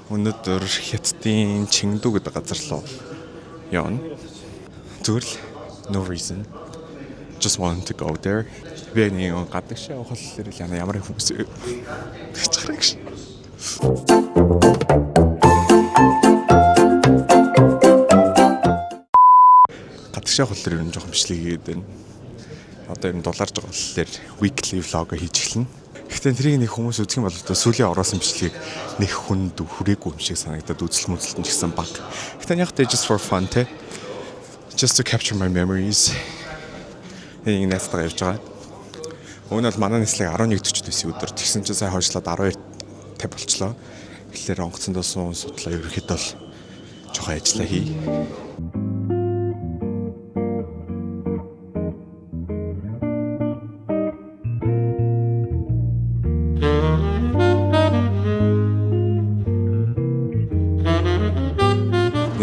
Өнөөдөр Хятадын Чингду гэдэг газар руу явна. Зүгээр л no reason. Just wanted to go there. Би нэг гадагш явах л ямар хүмүүс чарах гэж. Гадагш явах л ер нь жоохон бичлэг хийгээд байна. Одоо ер нь дулаарж байгаа болохоор weekly vlog хийж эхэлнэ. Гэхдээ тэрийг нэг хүмүүс үзэх юм бол сүүлийн ороосон бичлэгийг нэг хүнд хүрээгүй юм шиг санагдаад үзэл мүзэлтэн ч гэсэн баг. Гэхдээ яг тэ just for fun те. Just to capture my memories. Нэг нэстээр явж байгаа. Өмнө нь манай нислэг 11:40 байсан өдөр. Тэгсэн чинь сая хойшлоод 12:50 болчлоо. Тэгэхээр онгоцондоо суун судлаа ерөөхдөө л жоохон ажиллаа хий.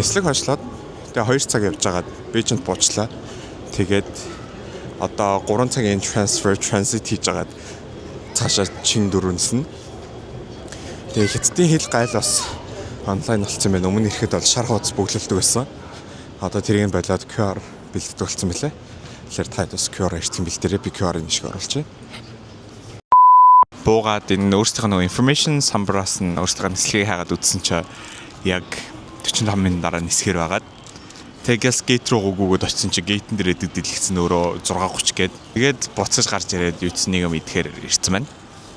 Нислэг хойшлоод тэгээ 2 цаг явж байгаад Бээжинд буучлаа. Тэгээд одоо 3 цагийн transit хийж байгаад цаашаа Чингдүрүүнс нь. Тэгээ Хятадын хэл гайл бас онлайн болсон юм байна. Өмнө ирэхэд бол шар хуудас бүглэлдэг байсан. Одоо тэрийг болоод QR бэлддэг болсон мөлий. Тэгэхээр та бас QR ирсэн бэлдээрээ би QR-ын шиг оруулчих. Буугаад энэ өөрсдийнх нь information самбараас нь өөрсдийнхээ нислэгийг хайгаад үзсэн чинь яг 45 минут дараа нисгэр байгаад тэгээс гейт руу гүгөөд очсон чи гейтэн дээр дэлгэцэн өөрөө 6:30 гээд тэгээд буцаж гарч ирээд юуцсан нэг юм идэхээр ирсэн байна.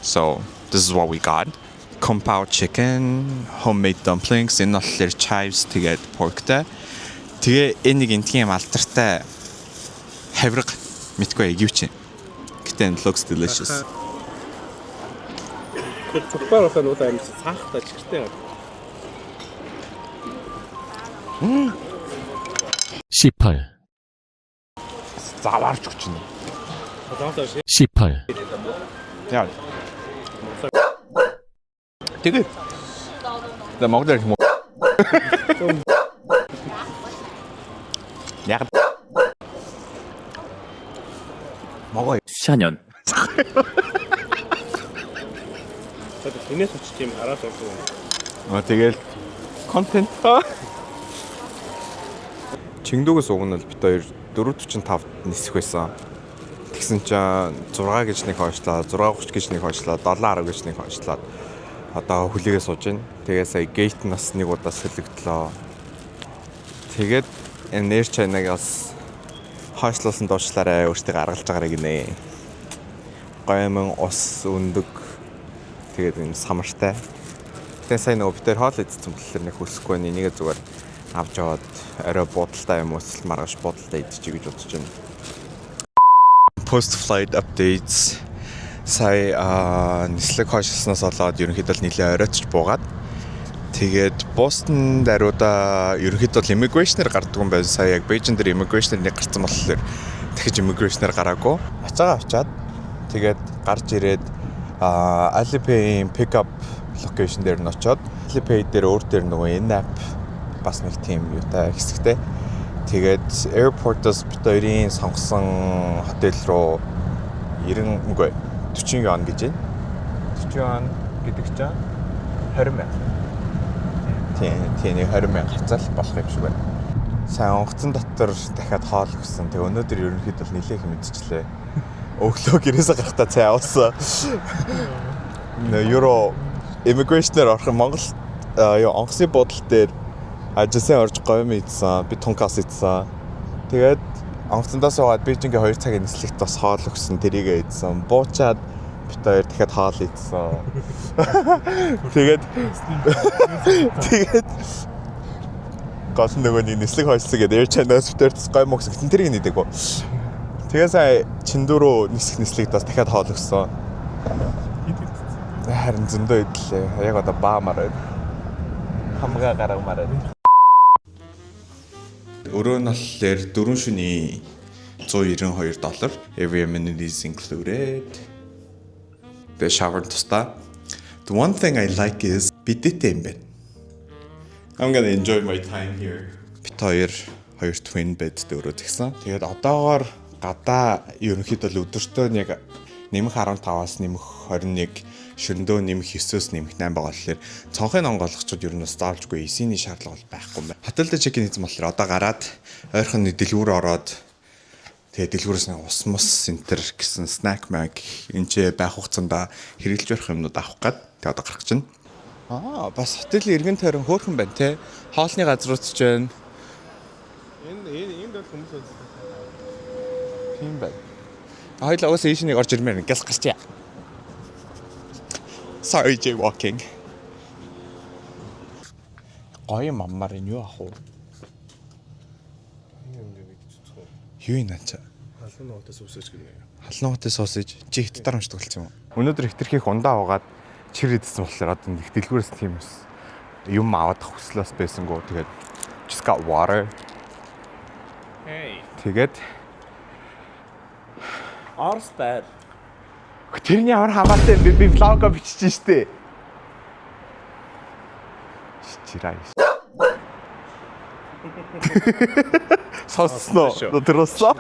So this is what we got. Kung Pao chicken, homemade dumplings, энэ болохоор chives тэгээд porkтай. Тэгээ энэ нэг энтгийн алдартай хавирга мэдгүй юу чинь. Гэтэ it looks delicious. Тэр цогцоор болоо нуулаа амс цаахтай чигтэй. 18 Заваарч өгчнө. 18 Яа. Тэгээд да могдэр юм. Яг 먹어요. 4년 저도 걔네 솔직히 좀 알아서 또 тэгэл контент Чингдүгээс угнал бит хоёр 4:45-д нисэх байсан. Тэгсэн чинь 6 гэж нэг хойшлаа, 6:30 гэж нэг хойшлаа, 7:10 гэж нэг хойшлаад одоо хүлээгээ сууж байна. Тэгээ сая гейт нас нэг удаа сэлэгдлээ. Тэгээд энэ нэр чанаг бас хойшлуулсан дуучлаарай өөртөө гаргалж байгаарай гинэ. Гомон ус өндөг. Тэгээд энэ самартай. Тэгээ сая нөгөө бит хоёр хоол идсэн болохоор нэг хөсөхгүй нэгээ зүгээр авч яваад орой буудалтай юм уус маргааш буудалтай идчихье гэж бодож байна. Post flight updates. Сая нислэг хойшлснаас болоод ерөнхийдөө нэлээд оройтч буугаад тэгээд Бостон даруйда ерөнхийдөө immigration-ээр гардаг юм байна. Сая яг Бээжин дээр immigration-ээр нэг гарсан болохоор дахиж immigration-ээр гараагүй. Очоод тэгээд гарч ирээд Alipay-ийн pick up location дээр нь очоод Alipay дээр өөр дээр нөгөө in-app бас нэг тийм юутай хэсэгтэй. Тэгээд airport-оос бид хоёрын сонгосон хотел руу 40 вон гэж байна. 40 вон гэдэг чинь 20 мянга. Тийм 20 мянга хацаал болох юм шиг байна. Сайн онгоцон дотор дахиад хоол өгсөн. Тэгээ өнөөдөр ерөнхийдөө нэлээх мэдчихлээ. Өглөө гэрээсээ гарахтаа цай авсан. Euro immigration-ээр орох Монгол онгоцны буудлын дээр ажисан орж говьм идсэн, би тункас идсэн. Тэгээд онгоцондоо суугаад Бээжингийн 2 цагийн нислэгт бас хоол өгсөн, тэрийгээ идсэн. Буучаад бит хоёр дахиад хоол идсэн. Тэгээд гол нөгөө нислэг хойшлоо гэдэг Air China-аас бит хоёр гой мөгс гэсэн тэрийг нэдэггүй. Тэгээд сая Чингдүрүү нислэгт бас дахиад хоол өгсөн. Харин зөндөө идлээ. Яг одоо баамаар байна. Хамгаа гаргамаар байна. Өрөө нь болохоор 4 шөнийн $192. Every amenities included. The shower тусдаа. The one thing I like is бидтэй юм байна. I'm gonna enjoy my time here. Бид хоёр twin bed дөрөв тэгсэн. Тэгээд одоогоор гадаа ерөнхийдөө өдөртөө нэг нэмэх 15-аас нэмэх 21 шөндөө нэмэх 9-өөс нэмэх 8 байгаа болохоор цонхыг онгойлгочод ер нь бас заавалжгүй эсийн шаардлага бол байхгүй юм байна. Хотелд чекин хийсэн болохоор одоо гараад ойрхон дэлгүүр ороод тэгээ дэлгүүрээс нэг ус мус центр гэсэн снак маг энэ ч байх хугацаанд хэрэглэж байх юмнууд авах гээд тэгээ одоо гарах чинь. Бас хотелийн иргэн тойрон хөөрхөн байна те. Хоолны газрууд ч байна. Энд бол хүмүүс үү. Тийм байна. Хоёул уус ийшнийг орж ирмээр гяс гарчаа. Sorry jaywalking. Гоё маммар энэ юу ах уу? Юу юм ачаа? Халуун нуутаас үсэж гинэ. Халуун нуутаас суусаж чи хятадаар уншдаг болсон юм уу? Өнөөдөр хитрхийх ундаа угаад чир идсэн болохоор одоо нэг дэлгүүрээс тийм юм аваад хүслээс байсангүй тэгээд just got water. Hey. Тэгээд Arse bad. тэрний ямар хамаатай би влогоо бичиж штэ. Чирай. Сосноо дотросоо.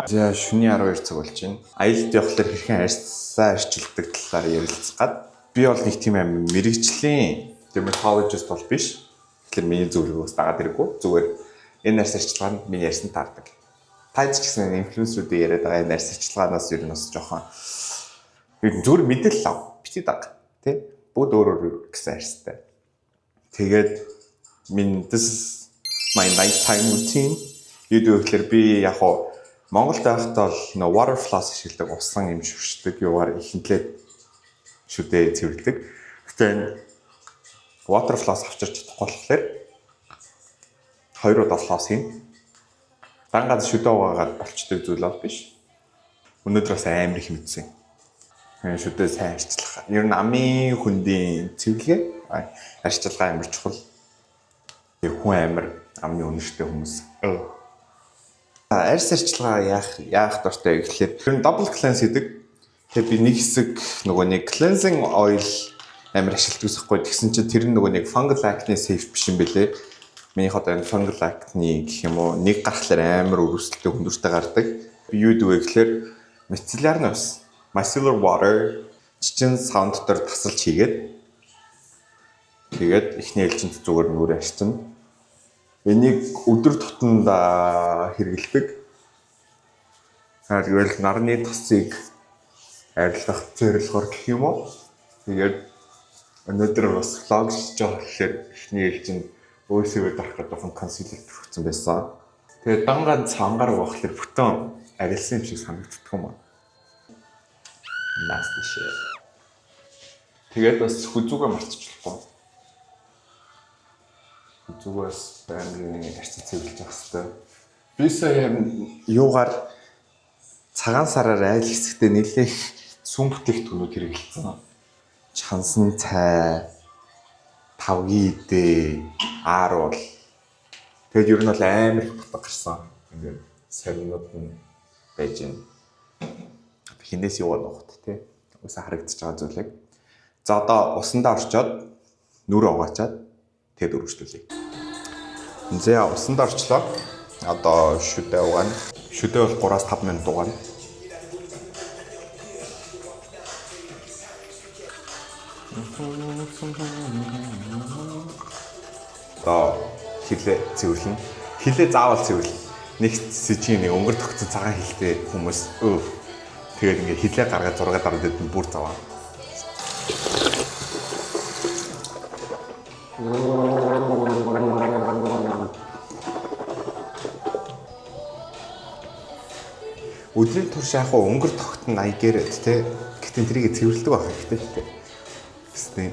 За шөнийн 12 цаг болж байна. Аялалд явхлаар хэрхэн арьсаа арчилдаг талаар ярилцах гад. Би бол нэг тийм аим мэрэгжлийн dermatologist бол биш. Тэгэхээр миний зөвлөгөөс дагаад хэрэггүй. Зүгээр энэ арьс арчилгаа нь миний ярьсан таардаг. Тайц ч гэсэн инфлюенсерүүд яриад байгаа энэ арьс арчилгаанаас ер нь бас жоохон зүгээр мэдээлэл ав. Бити даг. Тэ? Бүгд өөр гэсэн арьстай. Тэгээд this is my nighttime routine. Юу гэхээр би яг хоо Монголд байхдаа бол water floss ашигладаг, усан юм шүршдэг, юугаар ихэнлээд шүдээ цэвэрлэдэг. Гэтэ water floss авчирч чадахгүй болохоор 2 удаа floss хийн. Дангаад шүдээ угаагаад болчдөг зүйл бол биш. Өнөөдөр бас амар их мэдсэн. Шүдээ сайн арчлах. Ер нь амын хүндийн цэвэрлэгээ арчилгаа амар чухал. Хүн амар амны үнэртэй хүмүүс. Арьс арчилгаа яах дуртай гэхэлэр ер нь double cleanse гэдэг. Тэгээ би нэг хэсэг нөгөө нэг cleansing oil амар ашигладаг усахгүй. Тэгсэн чинь тэр нөгөө нэг fungal acne safe биш юм бэлээ. Минийх одоо энэ fungal acne гэх юм уу нэг гарахлаар амар өрөвсөлтөй хүндүртэй гардаг. Би юу дүүэ гэхэлэр micellar ус, micellar water чихэн саунд дотор тасалж хийгээд тэгээд эхний ээлжинд зүгээр нүрэ арчилна. Энийг өдөр тутамд хэрэглэдэг. Тэгвэл нарны тосыг арилгах зорилгоор гэх юм уу. Тэгээд өнөөдөр бас влог хийж байгаа гэхээр эхний ээлжинд өөсөө дарах гэдэг консилер төрөгцөн байсан. Тэгээд дангаад цангаар уухлаар бүтэн арилсан юм шиг санагддаг юм аа. Nasty shit. Тэгээд бас хүзүүгээ мартчихлаа. Зүгээс баймгийн арчил цэвэрлж явах хэрэгтэй. Би сая юугаар цагаан сараар айл хэсэгтээ нэлээх сүм бүтээгдэхүүнүүд хэрэглэсэн. Чансан цай, тавгийн идэ, ааруул. Тэгэд ер нь бол амар их бутга гарсан. Ингээд сарнууд нь байж байна. Хинээс юу нөхөд те. Уусаа харагдаж байгаа зүйлэг. За одоо усандаа орчоод нүрэ угаачаад тэгэд өргөжлүүлье. За усанд орчлоо. Одоо шүдээ угаана. Шүдээ бол 3-5 минут угаана. Одоо хилээ цэвэрлэнэ. Хилээ заавал цэвэрлэнэ. Нэг сэжийн нэг өнгөр тогтсон цагаан хилтэй хүмүүс тэгээд ингээд хилээ гаргаад зураг дараад идэв бүр заваа. Өдрийн турш яг өнгөр тогтно аягээр те. Гэтэ тэрийг цэвэрлдэг байх хэрэгтэй шүү дээ. Гэвч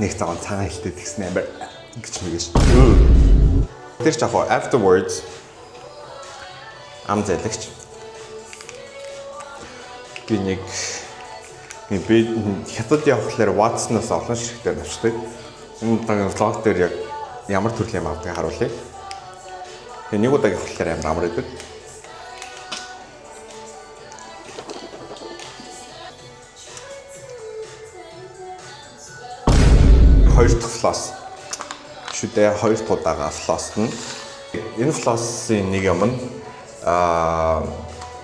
нэг цагаан цагаан хилтэй тэгсэн амар гэж мэгэж. Тэр ч яг afterwards ам зэлагч. Би би хятад явхлаар Watson-оос олон ширхтээр навчдаг. Энэ удаагийн влог дээр яг ямар төрлийн юм авдгийг харуулъя. Тэгээ нэг удаагийн явхлаар амар идэг. Хоёр дахь флосс. Шүдээ хоёр удаага флоссно. Энэ флоссын нэг юм нь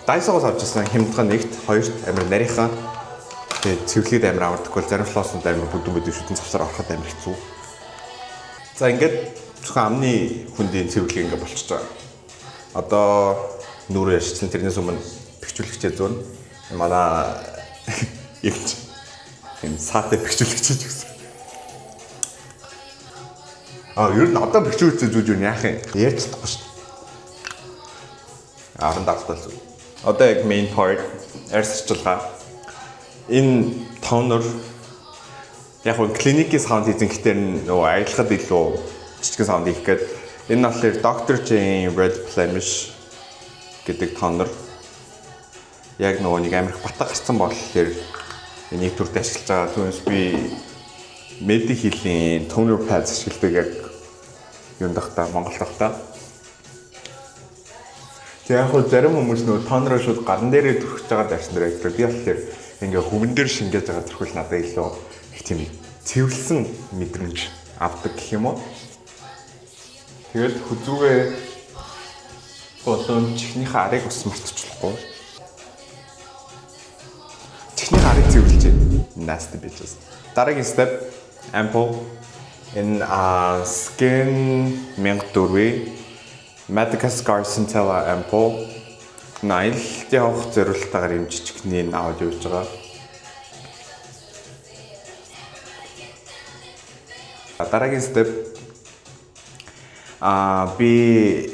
Дайсогоос авчихсан хямдхан нэгт хоёрт амар нарийнхан Тэгээд цэвэрлээд амар авардаггүй зарим флоснууд амар бүдүүн шүтэн цавсаар ороход амар хэцүү. За ингээд зөвхөн амны хүндийн цэвэрлэг ингээд болчихж байгаа. Одоо нүрээ яшсан тэрнээс өмнө бэхжүүлэгчээ зүүн манай юм саатай бэхжүүлэгчээ гэсэн. Ер нь одоо бэхжүүлэгчээ зүүж юу яах юм? Яаж чадахгүй шүү дээ. 10 давтал зүг. Одоо яг main part арьсчлага. Энэ тонер яг нь клиникийн саунд хийх гэхээр нөгөө аялахад илүү жижигхэн саунд хийх гээд энэ болохоор Dr. Jane Red Blemish гэдэг тонер яг нөгөө нэг амирх батга гарцсан болохоор энийг түрд ашиглаж байгаа. Түүнээс би Mediheal-ийн toner pads ашигладаг яг юм дахта Монгол дахта. Тэгээ яг зарим хүмүүс нөгөө тонероо шууд гарн дээрээ түрхэж байгаа дайсан дээр яг би болохоор ингээ хүмэн дээр шингээж байгаа төрхөл надад илүү их тийм цэвэрлсэн мэдрэмж авдаг гэх юм уу. Тэгээд хүзүүгээ болон чихнийхээ арыг бас мартчихлахгүй. Чихнийхээ арыг цэвэрлж байна. Nasty bitches. Дараагийн step ampoule энэ skin 1004 Madagascar Centella ampoule наилт явах зорилтоор юм жижигний аваад явж байгаа. Дараагийн step би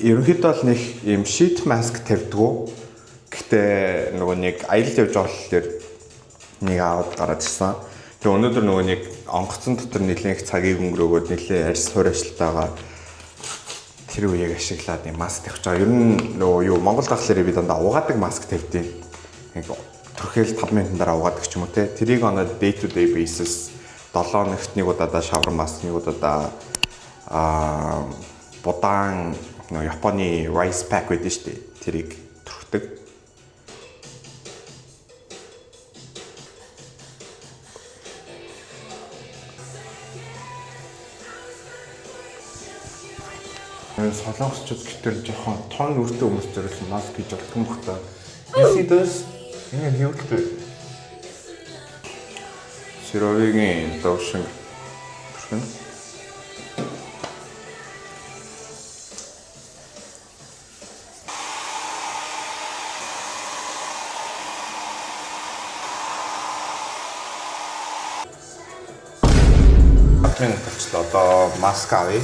ерөнхийдөө л нэг юм sheet mask тавьдгүү. Гэхдээ нөгөө нэг аялалд явж байгаа болохоор нэг аваад гараад ирсэн. Тэгээ өнөөдөр нөгөө нэг онгоцон дотор нэлээд их цагийг өнгөрөөгөөд нэлээд арьс суур ажилтаагаа тэр үеийг ашиглаад юм маск тавьж байгаа. Ер нь нөгөө юу Монгол дахлаар би дандаа угаадаг маск тавьдیں۔ Нэг төрхөөл 5 минутын дараа угаадаг ч юм уу те. Тэрийг оноод day to day basis 7 хоногт нэг удаа шавар маск, нэг удаа будаан нөгөө Японы rice pack гэдэг шүү дээ. Тэрийг төрхдөг. Солонгосчууд гэтэр жоохон тон үртэй хүмүүс зориулсан маск хийж болтгон бохтой. Эсэдээс ингэ хэвлэлтэй. Сировигийн давшин төрхөн. Минут болчихлоо. Одоо маск авъя.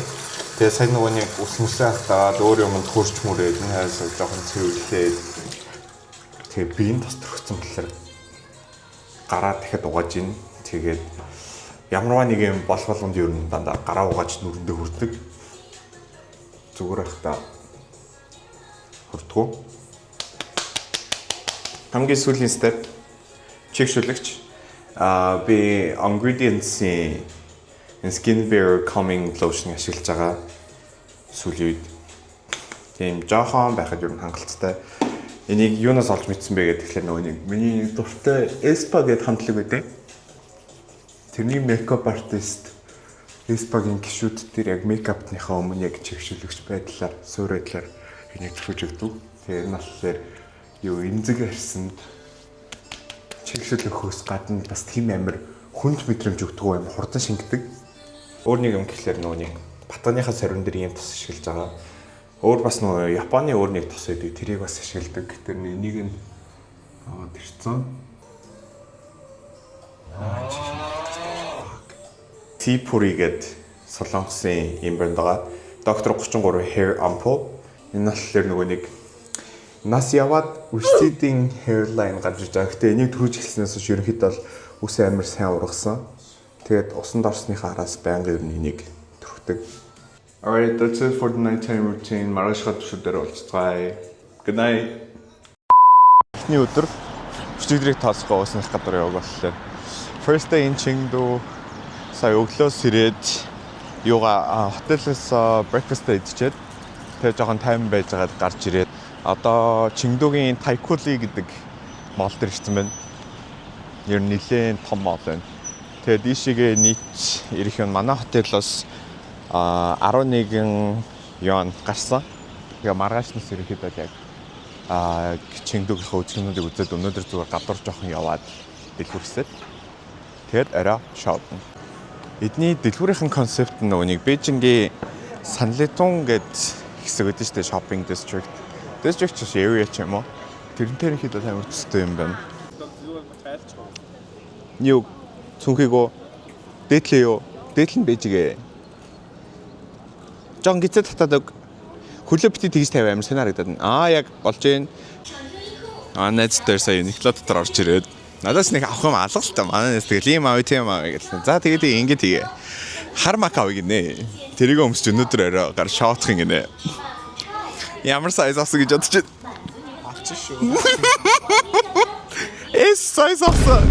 Тэгээ сайн нөгөө нэг ус мөсөө хатаад өөр юмд хөрч мөрөөд энэ хайсаа жоохон цэвэрлээд тэгээ биеийн тос төрчихсөн болохоор гараа дахиад угааж ийн. Тэгээд ямарваа нэг юм болгонд ер нь дандаа гараа угааж нүрэндээ хүрдэг. Зүгээр байхдаа хүрдгүү. Хамгийн сүүлийн step чигшүүлэгч. Би ingredients-ийн Skin Bare Calming Lotion ашиглаж байгаа сүүлийн үед. Тийм жоохон байхад ер нь хангалттай. Энийг юунаас олж мэдсэн бэ гэдэг тэгэхээр нөгөө нэг миний дуртай Espa гэдэг хамтлаг байдаг. Тэрний makeup artist Espa-гийн гишүүд дээр яг makeup-ныхаа өмнө яг чигшүүлэгч байдлаар, суурайдлаар энийг зөвшөөрж өгдөг. Тэгээ энэ болохоор юу эмзэг арьсанд чигшүүлэх хөөс гадна бас тийм амар хүнд мэдрэмж өгдөг юм хурдан шингэдэг. Өөр нэг юм гэхэлэр нөгөө нэг батганыхаа сорин дээр юм тос ашиглаж байгаа. Өөр бас нөгөө Японы өөр нэг тос байдаг. Тэрийг бас ашигладаг. Тэр энийг нь тэрцэн. T-Puri гэдэг солонгосын юм брэнд байгаа. Dr. 33 hair ampoule. Энэ болохоор нөгөө нэг нас яваад receding hairline гарч иж байгаа. Гэтэ энийг төрүүлж эхэлснээс хойш ерөнхийдөө л үс амар сайн ургасан. Тэгээд усанд орсныхаа араас байнгын ер нь энийг төрхдөг. Alright, that's it for the nighttime routine. Маргааш гадуушдаар уулзцгаая. Good night. Эхний өдөр өчигдрийг тооцоогоо уусных гадар яваг боллоо. First day in Chengdu. Сая өглөөс ирээд юугаа хотелээс breakfast идчихэд тэгээд жоохон тайван байжгаад гарч ирээд одоо Chengdu-гийн Taikuli гэдэг мол дээр ирсэн байна. Ер нь нэлээд том мол байна. Тэгээд ийшээгээ нийт ирэх юм манай хотелоос 11 юан гарсан. Тэгээ маргаашнаас ерөнхийдөө яг Chengdu-гийн үзэгнүүдийг үзээд өнөөдөр зүгээр гадуур жоохон яваад дэлгүүрсээд Тэгээд арай шоудна. Эдний дэлгүүрийн концепт нь нөгөө нэг Бээжингийн Санлитун гэд хэсэг гэдэг чинь shopping district. District ч area ч юм уу. Тэрнтэй хэд амар төстэй юм байна. Юу цүнхийгөө дээдлээ юу? Дээдл нь Бээжигээ. Жон гизээ татаад хөлөө бити тэгж тавь амар санаарагдаад. Яг болж гин. Найз дээр сая Uniqlo дотор орж ирээд надаас нэг авах юм алга л та. Манай нэс тэгэл ийм авъя тийм авъя гэсэн. За тэгээд ингэ тэгээ. Хар мак авъя гинэ. Тэрийг өмсч өнөөдөр арай гар шоотх юм гинэ. Ямар сайз авсан гэж бодчих. авчих шүү. Сайз авсан.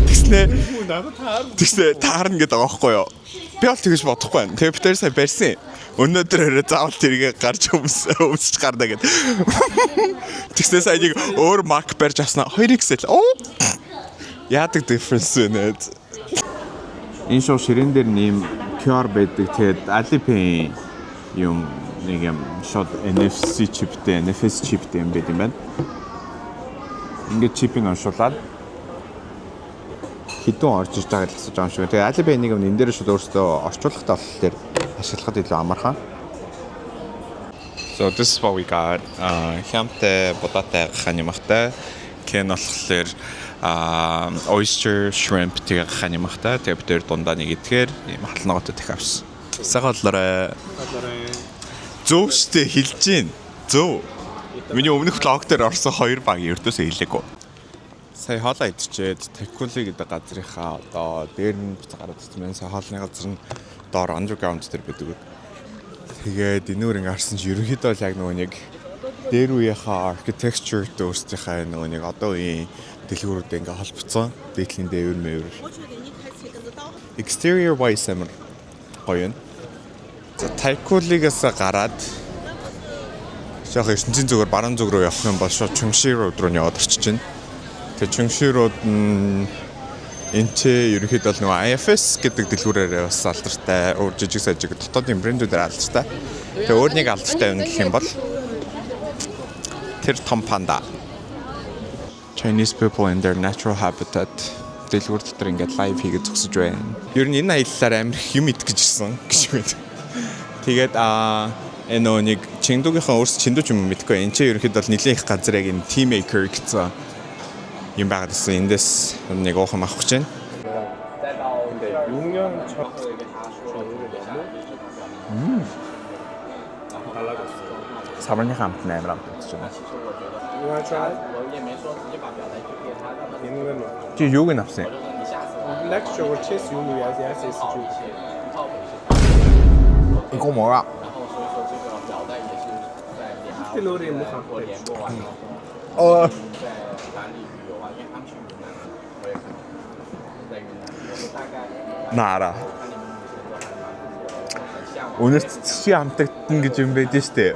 Тэгснэ таарна гэдэг байгаа байхгүй юу? Би бол тэгэж бодохгүй байна. Тэгээ битэр сая барьсан. Өнөөдөр арай заавал тэрийг гарч өмсч гарна гэдэг. Тэгснэ сая нэг өөр мак барьж авснаа 2XL. Яадаг difference вэ? Энэ шоу ширээн дээр нэм QR байдаг. Тэгээд Alipay юм нэг юм шууд NFC чиптэй юм байт юм байна. Ингээд чипийг оншуулаад хідэн орж иж байгааг асууж байгаа юм шиг. Тэгээд Alipay нэг юм энэ дээр шууд өөртөө орчуулах талаар дээр ашиглахад илүү амархан. So this is what we got. Хямтай будатай ханимахтай. Кен болохоор oyster shrimp тэгээ ханимахтай. Тэгээ бид тэр дундаа нэг идэхээр ийм халнагаатай их авсан. Сагалаарай. Зөв штэ хэлж гин. Зөв. Миний өмнөх влог дээр орсон 2 баг ердөөсөө хэлээгүй. Сая хоолоо идчихэд Такули гэдэг газрынхаа одоо дээр нь гараад ирсэн. Сая хоолны газар нь доор underground дээр байдаг. Тэгээд энүүр ингэ харсан чи ерөнхийдөө л яг нөгөө нэг дээр үеийнхаа architecture-тэй өөрсдийнхээ нөгөө нэг одоо үеийн дэлгүүрүүд ингээ холбоцсон. Дээдлийн дээвэр мэвэр. Exterior wise амар гоё юм. За Такулигаас гараад яг ертөнцийн зүгээр баруун зүг рүү явах юм бол шууд Чүнгши руу яваад орчиж байна. Тэгээ Чүнгши рууд энэ ч ерөнхийдөө нөгөө IFS гэдэг дэлгүүрээр бас алдартай, өөр жижиг сажиг дотоодын брэндүүдээр алдартай. Тэгээ өөр нэг алдартай юм гэх юм бол тэр том панда. Chinese people in their natural habitat дэлгүүр дотор ингээд лайв хийгээд зогсож байна. Ер нь энэ аяллаар амар их юм идэх гэж ирсэн гэж байна. Тэгээд энэ нэг Чиндугийнхаа өөрс Чиндуч юм мэдгүй. Энд ч ерөнхийдөө нэлийн их газар яг энэ Tea Maker гэсэн юм байгаад ирсэн. Эндээс нэг уухан авах гэж байна. 6년 첫 사모님 함께 내면 되죠. 지 요게 납세. lecture chess 이거 뭐야? 나 알아. 오늘 치 안 뜯는 게 준비됐대.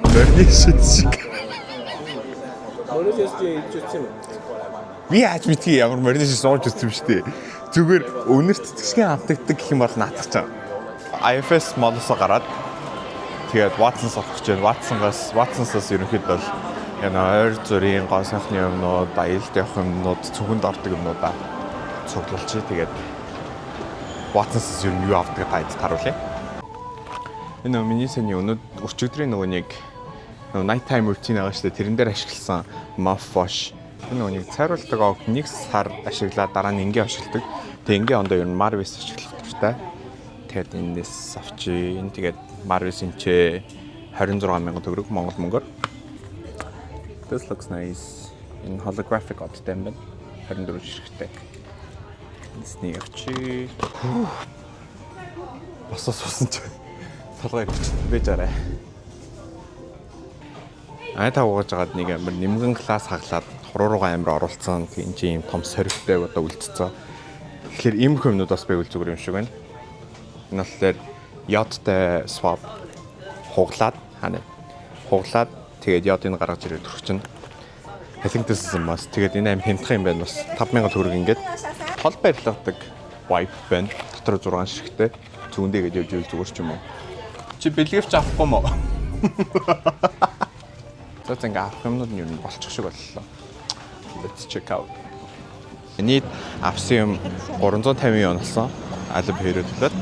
머리 씻지. Би яаж мэдхий ямар морины шиг сууж үзсэн юм шүү дээ. Зүгээр өнөрт тэтгэшгийн амтагддаг гэх юм бол наадах чам. IFS модосоо гараад тэгээд Watsons авах гэж байна. Watsons-аас ерөнхийдөө бол ойр зүрийн гоо сайхны юмнууд, аялалд явах юмнууд, цүгэнд ордог юмнуудаа цуглуулчих. Тэгээд Watsons-аас юу авдаг таад харуулъя. Энэ миний саний өчигдрийн нөгөө нэг night time routine байгаа шүү дээ. Тэрэн дээр ашигласан mouthwash. Энэ нөгөө нэг цайруулдаг ог нэг сар ашиглаад дараа нь ингийн ашигладаг. Тэгээ ингийн ондоо ер нь Marvis ашиглах хэрэгтэй. Тэгээд энэс авчи. Энэ тэгээд Marvis энчээ 26,000 төгрөг Монгол мөнгөөр. This looks nice. Энэ holographic одтой юм байна. 24 ширхтээ. Эсний авчи. Босоо суусан ч толгой бэж арай. Та угааж байгаад нэг амар нэмгэн класс хаглаад хуруугаа амар оруулсан энэ чинь юм том соригтой одоо үлдсэн. Тэгэхээр ийм хүмүүд бас байвал зүгээр юм шиг байна. Энэ болохоор йодтай swab хуглаад тэгээд йодыг гаргаж ирээд өгч чинь. I think this is a must. Тэгээд энэ аим хямдхан юм байна бас 5,000 төгрөг ингээд хол барилгадаг wipe байна. Дотор 6 ширхтээ. Зүүндээ гэж явж зүгээр ч юм уу. Чи бэлгэвч авахгүй мó? За ингээ авах юмнууд нь юу болчих шиг боллоо. Let's check out. Нийт авсан юм 350 вон болсон. Алб хэрэлдээд.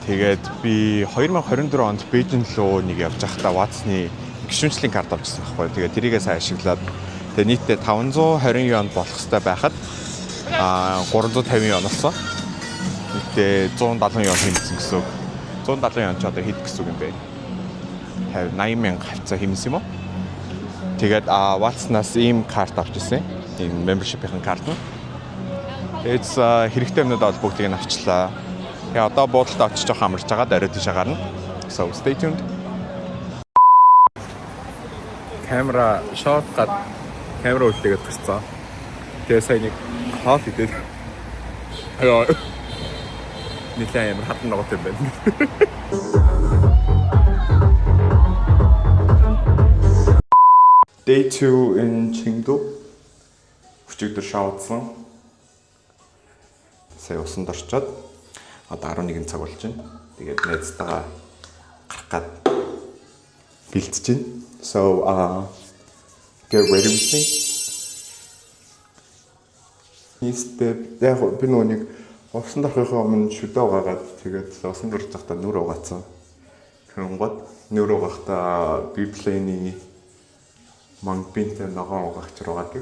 Тэгээд би 2024 онд Бээжин руу нэг явж байхдаа Watson-ы гишүүнчлийн карт авчихсан байхгүй. Тэгээд тэрийгээ сайн ашиглаад тэгээд нийтдээ 520 вон болох хэрэгтэй байхад 350 вон болсон. Нийтдээ 170 вон хэмжсэн гэсэн үг. 170 вон ч одоо хэд гэсэн үг юм бэ? 80 мянга хавцаа хэмсэн юм уу? Тэгээд Watson-аас ийм карт авчихсан. Энэ membership-ийн карт нь. Тэгээд хэрэгтэй юмнууд бол бүгдийг нь авчлаа. Тэгээ одоо буудалтай очиж жоох амарч байгаа даруй тийшээ гарна. So stay tuned. Камера шорткат камера үлдээгээд гарцсан. Тэгээ сая нэг хаал идээд. Яа. Нилээ амар хатан ногот юм байна. Day 2 in Chengdu. Өчигдөр шаардсан. Сая усанд орчоод одоо 11 цаг болж байна. Тэгээд найзтайгаа гарах гад бэлтэж байна. So get ready with me. Яг би нэг усанд орохын өмнө шүдэ угаагаад тэгээд усанд орж байхдаа нүр угаацсан. Тэнгод нүр угаахдаа Bibлийн мангбинтэй ногоон угаагч угаадаг.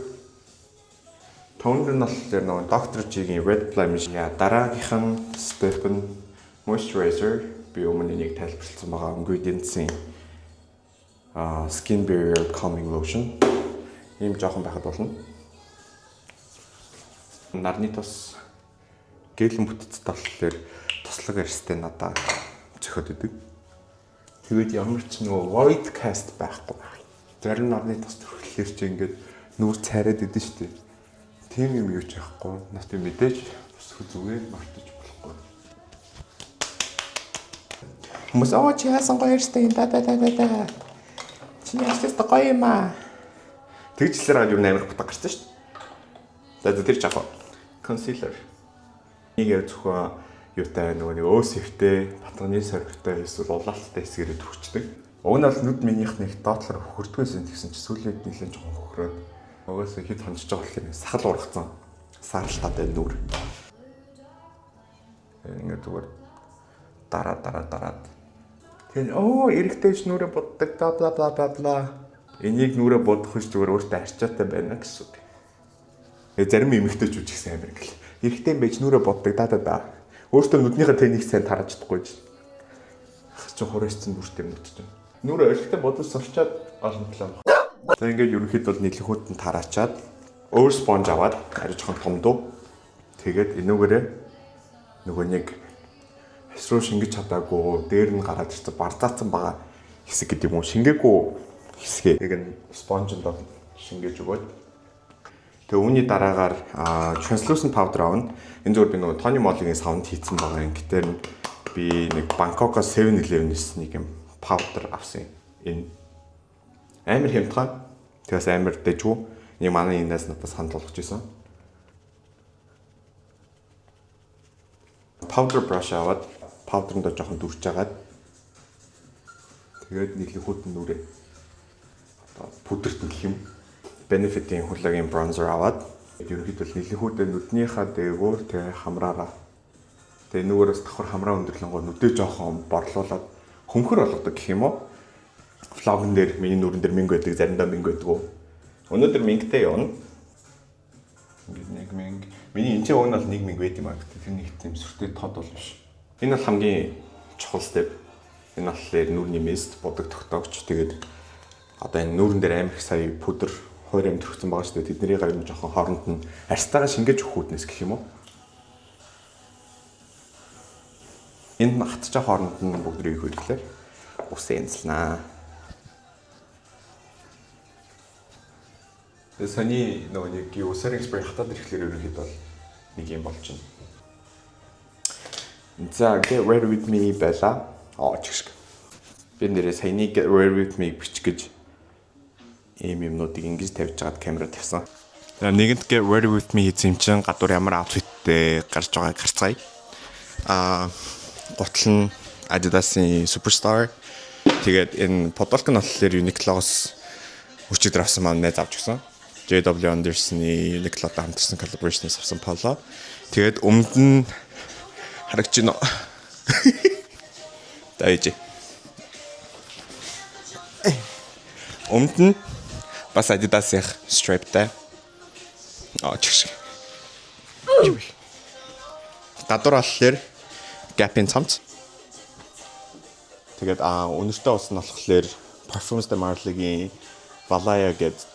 Тонер нь болохоор нөгөө доктор G-ийн Red Blemish дараагийнх нь Stephen Moisturizer би өмнө нэг тайлбарласан байгаа ingredients-ийн skin barrier calming lotion. Ийм жоохон байхад болно. Нарны тос гэлэн бүтэцтэй болохоор туслаг арьстай надад зөхөд идэг. Тэгээд ямар ч нөгөө void cast байхгүй байх. Зарим нарны тос төрхлөөр чи ингээд нүур цайраад идэв шүү дээ. Тийм юм юу ч яахгүй. Нас тийм мэдээж зүгээр мартаж болохгүй. Хүмүүс чи яасан гоё ярьстай да. Чи яасан гоё юм аа. Тэгжлээр юу нээр бутаг гарсан шүү дээ. Тэр жаах concealer. Нэгээр зөвхөн юутай нөгөө нэг өөсөвтэй, батганы соргтой эсвэл улаалттай хэсгээрээ төгчдөг. Уг нь бол нүд минийх нэг доотлоор хөрдгөөсөн гэсэн чи сүүлийн нэлээд жоохон хөхрөөд угаасаа хэд хонжиж байгаа болохоор сахал ургацсан. Сааралтаатай нүр. Ингээд зүгээр дараад. Тэгээд эрэгтэйч нүрэ боддог бла. Энийг нүрэ бодох биш зүгээр өөртөө арчаатай байна гэсэн үг. Зарим эмэгтэйчүүд ч гэсэн амар гэл. Эрэгтэй байж нүрэ боддог да. Өөртөө нүднийхээ тэнийг сайн тараж чадахгүй ч. Ах чи хураачсан нүртэй юм гэж. Нүрэ эрэгтэй бодож сурчаад олон талаа. За ингээд ерөнхийдөө нийлхүүд нь тараачаад өөр спонж аваад арай жоохон том дуу. Тэгээд энүүгээрээ нөгөө нэг эсрүү шингэж чадаагүй дээр нь гараад ирсэн барзаацсан байгаа хэсэг гэдэг юм уу шингээгүй хэсгээ яг нь спонжинд шингээж өгөөд тэгээ үүний дараагаар translucent powder авна. Энэ зүгээр би нөгөө Tony Moll-ийн саунд хийцэн байгаа юм. Гэтээр би нэг Bangkok-оос 7-Eleven-ээс нэг юм powder авсан юм. Энэ амар хямдхан. Тэгээс амар дэжгүй. Нэг манай энэс надад санал болгож ирсэн. Powder brush аваад powder-нд жоохон дүрж агаад тэгээд нийлхүүд нь нүрээ одоо пүдэрт нь гэх юм. Benefit-ийн хулагийн bronzer аваад ерөнхийдөө нийлхүүдээ нүднийхаа дээгүүр тэгээ хамраараа тэгээ нүгээрээс давхар хамраа өндөрлөнгөө нүдээ жоохон борлуулад хөмхөр болгодог гэх юм уу? Флагн дээр миний нүрэн дээр минг байдаг, заримдаа минг байдаг. Өнөөдөр мингтэй явна. Ингээд нэг минг. Миний энэ ч өөн бол 1 минг байт юм аа. Тэр нэг тийм сүртэй тод бол биш. Энэ бол хамгийн чухал step. Энэ болохоор нүрний мист бодог тогтоогч. Тэгээд одоо энэ нүрэн дээр амар их сая пудр хойр амт төрсөн байгаа шүү дээ. Тэдний гавь нь жоохон хооронд нь арьстайгаа шингээж өгөхүүднээс гэх юм уу? Энэ хатчаа хооронд нь бүгдрийг хөрглөө. Ус энслэнаа. Тэсний нөгөө нэг юу setting spray хатаад ирэхлээр ерөнхийдөө нэг юм болж байна. За get ready with me байла. Чигш. Би нэрээ саяны get ready with me бичгэж юмнуудыг ингэж тавьж байгаад камера тавьсан. Нэгэнт get ready with me хийсэн чинь гадуур ямар outfitтэй гарч байгааг харцгаая. Гутал нь Adidas-ийн Superstar. Тэгээд энэ подолк нь болохоор Uniqlo-с өчигдөр авсан маань найз авч өгсөн. JW Anderson-ы Nickelodeon хамтарсан collaboration-ээс авсан polo. Тэгээд өмнөд нь харагч гинөө. Дайж. Өмнөд нь бас Adidas-ийн stripe-тай. Чигш. Гадуур болохоор Gap-ийн цамц. Тэгээд өнөртөө ус нь болохоор Parfums de Marly-гийн Valaya гэдэг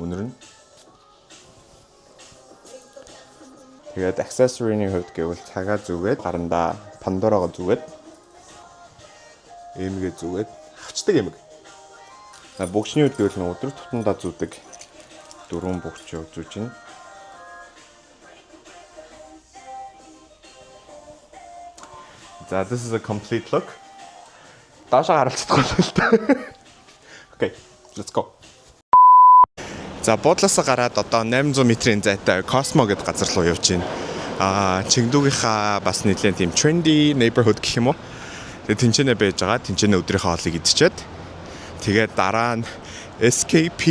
үнэр нь. Тэгээд accessory-ийн хувьд гэвэл цагаа зүгээд гарандаа Pandora-го зүгээд эмгээ зүгээд хавчдаг эмэг. Бөгчний үед гэвэл өдөр тутамдаа зүүдэг дөрвөн бөгчөө зүүж байна. За this is a complete look. Даашаа харалцдаг л та. Okay, let's go. За буудлаасаа гараад одоо 800 м-ийн зайтай Cosmo гэдэг газар руу явж байна. Чэнгдүүгийнхаа бас нэлээд тийм trendy neighborhood гэх юм уу. Тэгээд тэнцэнэ байж байгаа. Тэнцэнэ өдрийнхөө хоолыг идчихэд тэгээд дараа нь SKP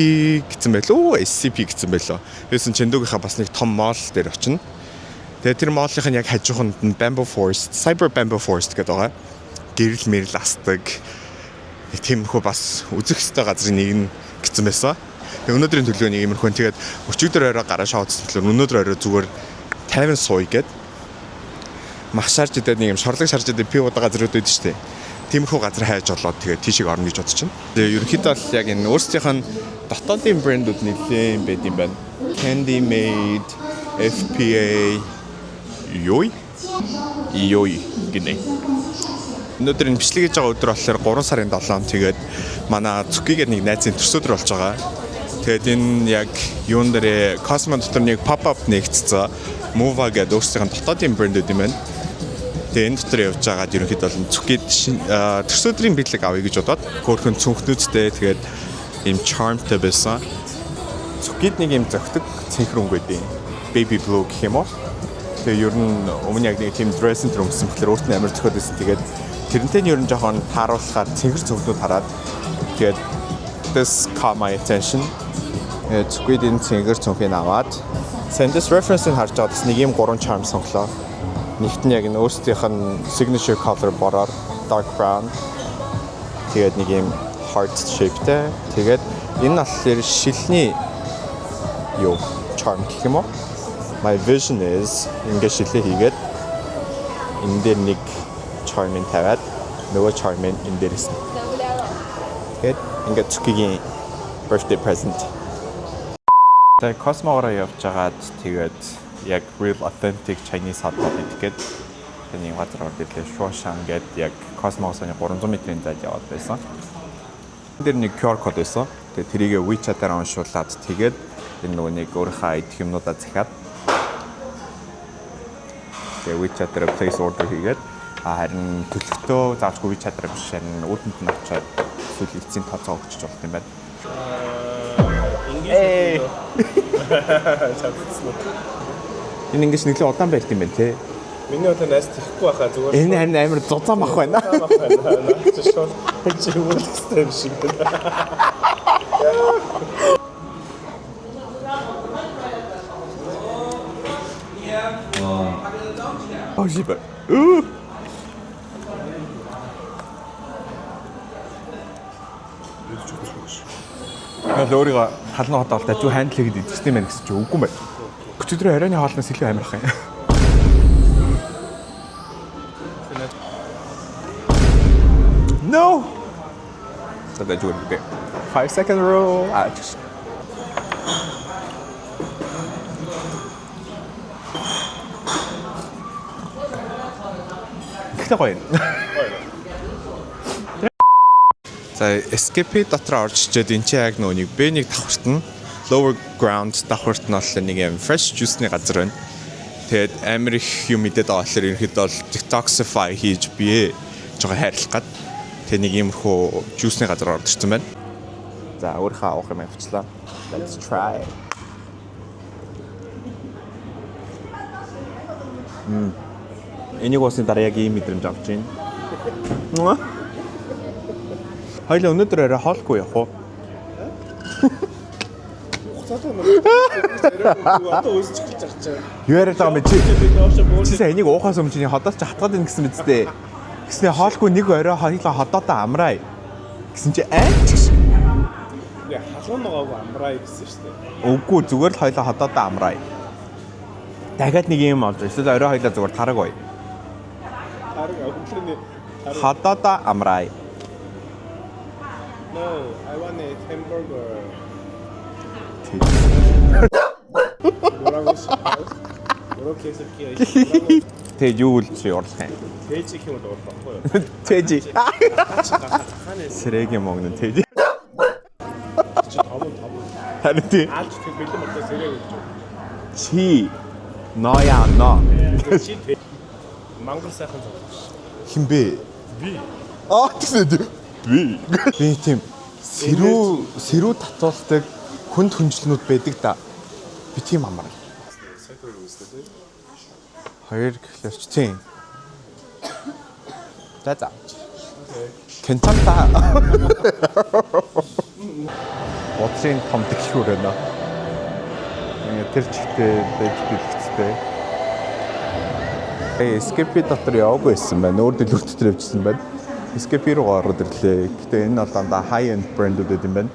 гэсэн байлоо, SCP гэсэн байлоо. Тэрсэн Чэнгдүүгийнхаа бас нэг том мall дээр очино. Тэгээд тэр моллийнх нь яг хажууханд нь Bamboo Forest, Cyber Bamboo Forest гэдэг байгаа. Гэрэл мэрэл астдаг. Тиймэрхүү бас үзэх ёстой газрын нэг нь гэсэн байсан. Өнөөдрийн төлөө нэг иймэрхүү. Тэгээд өчигдөр орой гараа шоудсан төлөө өнөөдөр орой зүгээр 50 сууя гэд мах шарж идээд нэг юм шорлог шарж идээд пив удаа газрууд байдаг шүү дээ. Тиймэрхүү газар хайж олоод тэгээд тийшээ орно гэж бодож байна. Тэгээд ерөнхийдөө бол яг энэ өөрсдийнх нь дотоодын брэндүүд нэлээд байд юм байна. Candy Made, FPA, Yoi гинэ. Өнөөдөр энэ бичлэг хийж байгаа өдөр болохоор 3 сарын 7 тэгээд манай Цүкигээд нэг найзын төрсөдөр болж байгаа. Тэгээд энэ яг юун дээр Cosmo дотор нэг pop-up нэгтцээ Mova гэдэг өөрсдийнх нь дотоодын брэндүүд юм байна. Тэгээд энэ дотор явж байгаад ерөнхийдөө бол Цүкид төрсөдрийн бичлэг авъя гэж бодоод хөөрхөн цүнхнүүдтэй тэгээд ийм charmтай байсан. Цүкид нэг ийм зөгтөг цэнхэр өнгө байдیں۔ Baby blue гэх юм уу? Тэгээд ер нь өмнө яг нэг тийм dressing room гэсэн болохоор өөрт нь амар зөхөд байсан. Тэгээд тэрнтэй нь ер нь жоохон тааруулахаар цэнхэр цөвгнүүд хараад тэгээд this caught my attention. Цүкидийн цэнхэр цөвхийг аваад Sandus reference-ыг харж байгаа бас нэг юм 3 charm сонглоо. Нэгт нь яг энэ өөрсдийнх нь signature color бороор dark brown. Тэгээд нэг юм heart shape-тэй. Тэгээд энэ болохоор шилний юу charm гэх юм уу? My vision is ингээд шилээ хийгээд энэ дээр нэг charm-ыг тавиад нөгөө charm-ыг энэ дээр ирсэн. Тэгээд ингээд Цүкигийн birthday present. Тэгээд Cosmo-ороо явж байгаад тэгээд яг real authentic Chinese hot pot идэхэд тэний газар орд ирлээ Шуошан гэдэг яг Cosmo-с 300 м-ийн зайд яваад байсан. Энд дээр нэг QR код байсан. Тэгээд тэрийгээ WeChat-аар уншуулад тэгээд энэ нөгөө нэг өөрийнхөө идэх юмнуудаа захиад тэгээд WeChat-аар place order хийгээд харин төлөвтөө заавчгүй WeChat-аар биш харин үүдэнд нь очиод эсвэл эцсийн тооцоо өгч болох юм байна. Энэ ингэж нэглээ удаан байт юм байна те. Миний удаа найс тэхгүй байхаа зүгээр. Энэ харин амар зузаан бах байна. Наач шууд чи үлдэхтэй юм шиг байна. Oh shit. Өөрийгөө халуун хотод дажгүй хандл хийгээд идчихсэн юм байна гэсэн чинь үгүй юм байна. Өчигдөр оройны хоолноос илүү амарх юм. No. So that you would be 5-second rule. Just Гэхдээ гоё. За SKP дотор орж ичээд энэ чи яг нөгөө нэг B1 давхарт нь lower ground давхарт нь бол нэг юм fresh juice-ны газар байна. Тэгээд амар их юм мэдээд байгаа болохоор ерөнхийдөө бол detoxify хийж бие жоо хайрлах гад. Тэгээд нэг иймэрхүү juice-ны газар орж ирсэн байна. За өөрийнхөө авах юм авчлаа. Let's try. Энийг уусны дараа яг ийм мэдрэмж авч байна. Хоёул өнөөдөр арай хоолгүй явах уу? Хугацаад Одоо өсчих гэж байгаа. Юу яриад байгаа юм бэ чи? Чи сая энийг уухаас өмнө чиний ходоос ч хатгаад ийн гэсэн мэт дээ. Гэснээр хоолгүй нэг орой хоёлаа ходоодоо амраа. Гэсэн чи чиш. Ингээ халуун ногоог амраа гэсэн шүү дээ. Үгүй зүгээр л хоёлаа ходоодоо амраа. Дахиад нэг юм олж. Эсвэл орой хоёлаа зүгээр тараг бай. Харин өвчрөний Ходоодоо амраа. No, I want a hamburger. 뭐라고 이렇게 해서 끼어. Тэг юу л чи урлах юм? 돼지 키우면 넣을 거고요. Тэжи. 하늘 Сэрэгийн мөнгө тэжи. 더분. Харин тий. 아주 되게 멜트 먹다 세려고 좀. Чи ноёа но. 그렇지. 망고 сайхан зов. Химбэ? Би. Тэгсэн би. Би тийм сэрүү татуулдаг хүнд хүнжлнүүд байдаг да. Би тийм амар. сайхан үстэй. Хоёр гэхлээр ч тийм. За. 괜찮다. Оцын томдог шүүрэнэ. Тэр чигтээ байж дэлгэцтэй. Escape дотор яваагүй байсан байна. Өөр дэлгүүр дотор явжсэн байна. Escape руу ороод ирлээ. Гэтэ энэ бол дандаа high end брэндүүд юм байна.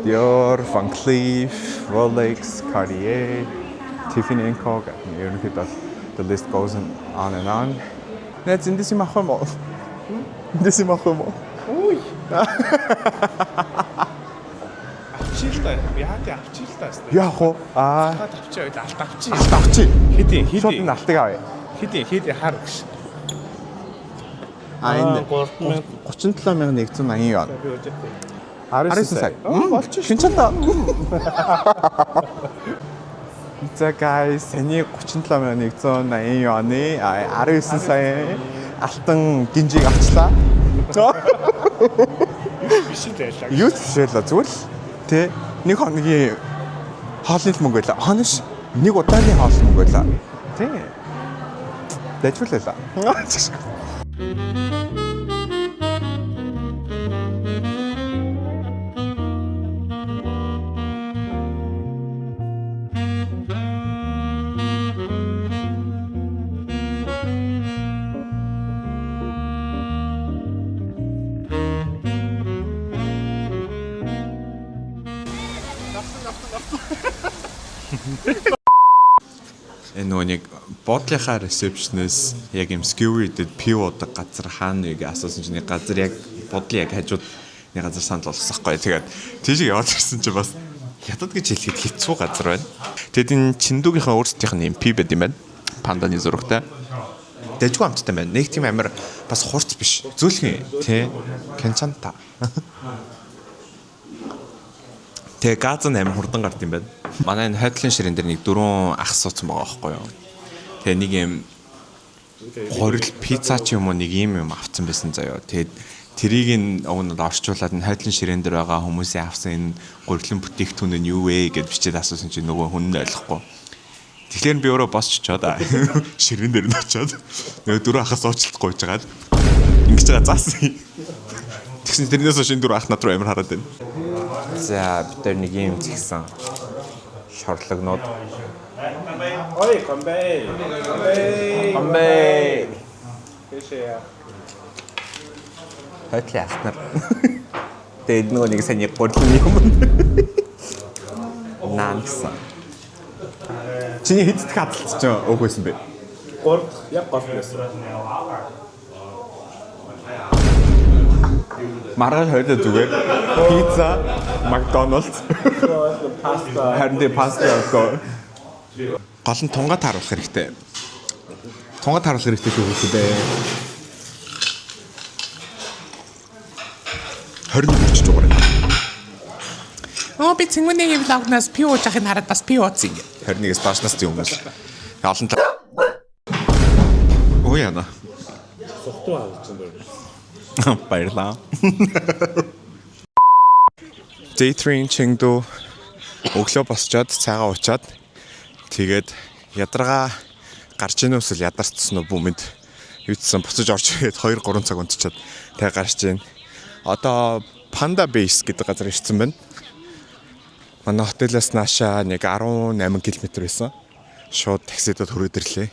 Dior, Van Cleef, Rolex, Cartier, Tiffany & Co. Ерөнхийдөө the list goes on and on. Нэт эндээс юм ах юм уу? Эндээс юм ах юм уу? Ой. авчилтаа. Яагаад авчилтаа хэвээр. Яах вэ? авчи байд алт авчи. Авчи. Шууд Хэдий. нь алтыг авъя. Хэдий хар гэж. Энэ 37180 яа. 19 сая. болчих. 괜찮다. За guys, саний 37180 оны 19 сая алтан гинжиг авчлаа. биш үү байлаа. Юу ч шээлээ зүгээр л тэ нэг хоногийн хоолны мөнгө байлаа. Хонш нэг удаагийн хоолны мөнгө байлаа. Тэ. Дэжүүлээ. Энэ нэг бодлынхаа ресепшнээс яг юм skewered pivot газар хаана нэг асуусан чинь газар яг бодлын яг хажууд нэг газар санал болгосохгүй. Тэгээд тийшээ яваад ирсэн чинь бас хятад гэж хэлэхэд хэцүү газар байна. Тэгэд энэ Чиндүүгийнхаа өөрсдийнх нь MP байд юм байна. Панданы зурагтай. Дэжгүй амттай байна. Нэг тийм амар бас хурц биш. Зөөлхөн тий. 괜찮다. Тэгээ газ нь амар хурдан гард юм байна. Манай энэ хойдлын ширээн дээр нэг 4 ах суудсан байгаа байхгүй юу. Тэгээ нэг юм горил пицца ч юм уу нэг юм авцсан байсан заяа. Тэгээд тэрийг нь өгнөд орчуулад энэ хойдлын ширээн дээр байгаа хүмүүсийн авсан энэ гурилан бүтээгдэхүүн нь юу вэ гэж бичээд асуусан чинь нөгөө хүн нь ойлгохгүй. Тэгэхээр би өөрөө босч чаад ширээн дээр нь очиод нөгөө 4 ахаас уучлалт гуйж агаад ингэж байгаа заасан. Тэгсэн тэрнээс хойш энэ 4 ах над руу амар хараад байна. За бид тэр нэг юм згсэн шорлогнууд. Ой, комбей. Тэшээ. Хотлын ахнаар. Тэгээд нөгөө нэг саний гурлын юм. Наансан. Чиний хэд хадгалт ч өөхөөсөн бэ? 3 яг гол байсан. Маргааш хоёулаа зүгээр. Пицца, Макдоналдс, Паста. харин тэ паста гоо. Гол нь тунгаа тааруулах хэрэгтэй. Тунгаа тааруулах хэрэгтэй шүү дээ. 21 өчж байгаа. Би цэнгүүний влогнаас пи ууж ахыг хараад бас пи ууц ингэ. 21-с баашнаас тийм хүмүүс. Олон та. Ой яна. Сухтуу авчихсан дөө. Баярлаа. Day3 Chengdu өглөө босчоод цайгаа уучаад тэгээд ядаргаа гарч ийн үсэл ядарцсан уу бүмэд юутсан буцаж орж ирээд 2-3 цаг унтчихад тэгээ гарч ийн. Одоо Panda Base гэдэг газар ирсэн байна. Манай хотелоос наашаа нэг 18 км байсан. Шууд таксидад хүрээд ирлээ.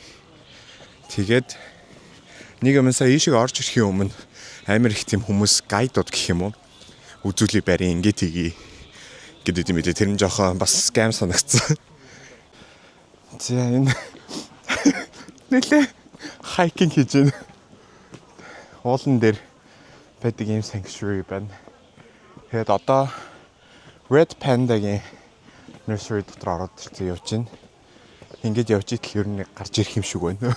Тэгээд нэг юм сая ийшээ орж ирэхийн өмнө амар их тийм хүмүүс гайдууд гэх юм уу үзүүлэг барин ингээд тгий гэдэг юм ээ. Тэр нь жоохон бас скам санагдсан. За энэ нэлээ хайкинг хийж байна. Уулан дээр байдаг юм sanctuary байна. Тэгээд одоо Red Panda-гийн nursery дотор ороод ирсэн явж байна. Ингээд явж итэл ер нь гарч ирэх юм шиг байна.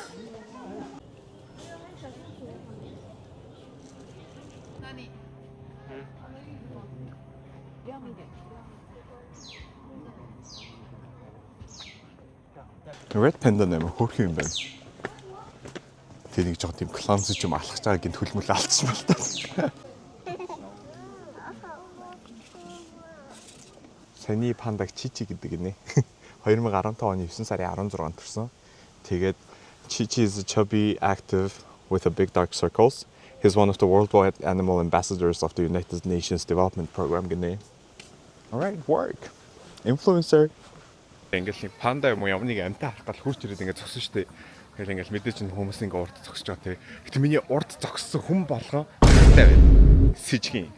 Red Panda нэмэр хөөрх юм байна. Тэр нэг жоо тийм clumsy юм алхаж байгаа гин төлмөл алдсан байна та. Саяны пандаг Чичи гэдэг нэ. 2015 оны 9 сарын 16-нд төрсөн. Тэгээд Chichi is a chubby, active with a big dark circles. He's one of the worldwide animal ambassadors of the United Nations Development Program гинэ. All right, work. Influencer. Ингээл нэг панда юм уу ямар нэг амтаа харах гал хурц ирээд ингээд зогсон шүү дээ. Тэгэл ингээл мэдээж энэ хүмүүс ингээ урд зогсож байгаа тий. Гэтэ миний урд зогссон хүн болгоо хайртай байна. Сэжгийн.